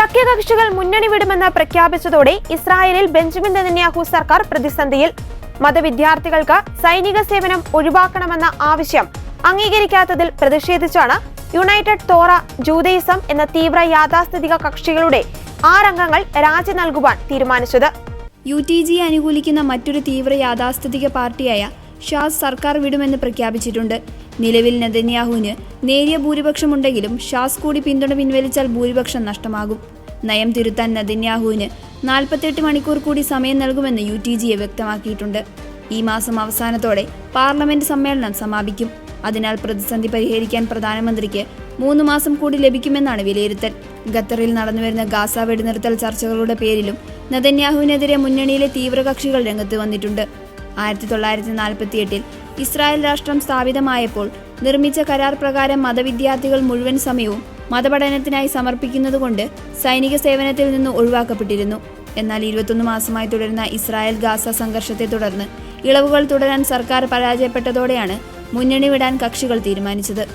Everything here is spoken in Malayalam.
സഖ്യകക്ഷികൾ മുന്നണി വിടുമെന്ന് പ്രഖ്യാപിച്ചതോടെ ഇസ്രായേലിൽ ബെഞ്ചമിൻ നെതന്യാഹു സർക്കാർ പ്രതിസന്ധിയിൽ. മതവിദ്യാർത്ഥികൾക്ക് സൈനിക സേവനം ഒഴിവാക്കണമെന്ന ആവശ്യം അംഗീകരിക്കാത്തതിൽ പ്രതിഷേധിച്ചാണ് യുണൈറ്റഡ് തോറ ജൂതയിസം എന്ന തീവ്ര യാഥാസ്ഥിതിക കക്ഷികളുടെ 6 അംഗങ്ങൾ രാജി നൽകുവാൻ തീരുമാനിച്ചത്. UTG അനുകൂലിക്കുന്ന മറ്റൊരു തീവ്ര യാഥാസ്ഥിതിക പാർട്ടിയായ ഷാസ് സർക്കാർ വിടുമെന്ന് പ്രഖ്യാപിച്ചിട്ടുണ്ട്. നിലവിൽ നെതന്യാഹുവിന് നേരിയ ഭൂരിപക്ഷമുണ്ടെങ്കിലും ഷാസ് കൂടി പിന്തുണ പിൻവലിച്ചാൽ ഭൂരിപക്ഷം നഷ്ടമാകും. നയം തിരുത്താൻ നെതന്യാഹുവിന് 48 മണിക്കൂർ കൂടി സമയം നൽകുമെന്ന് UTG വ്യക്തമാക്കിയിട്ടുണ്ട്. ഈ മാസം അവസാനത്തോടെ പാർലമെന്റ് സമ്മേളനം സമാപിക്കും. അതിനാൽ പ്രതിസന്ധി പരിഹരിക്കാൻ പ്രധാനമന്ത്രിക്ക് 3 മാസം കൂടി ലഭിക്കുമെന്നാണ് വിലയിരുത്തൽ. ഖത്തറിൽ നടന്നുവരുന്ന ഗാസ വെടിനിർത്തൽ ചർച്ചകളുടെ പേരിലും നെതന്യാഹുവിനെതിരെ മുന്നണിയിലെ തീവ്രകക്ഷികൾ രംഗത്ത് വന്നിട്ടുണ്ട്. 1948 ഇസ്രായേൽ രാഷ്ട്രം സ്ഥാപിതമായപ്പോൾ നിർമ്മിച്ച കരാർ പ്രകാരം മതവിദ്യാർത്ഥികൾ മുഴുവൻ സമയവും മതപഠനത്തിനായി സമർപ്പിക്കുന്നതുകൊണ്ട് സൈനിക സേവനത്തിൽ നിന്ന് ഒഴിവാക്കപ്പെട്ടിരുന്നു. എന്നാൽ 21 മാസമായി തുടരുന്ന ഇസ്രായേൽ ഗാസ സംഘർഷത്തെ തുടർന്ന് ഇളവുകൾ തുടരാൻ സർക്കാർ പരാജയപ്പെട്ടതോടെയാണ് മുന്നണി വിടാൻ കക്ഷികൾ തീരുമാനിച്ചത്.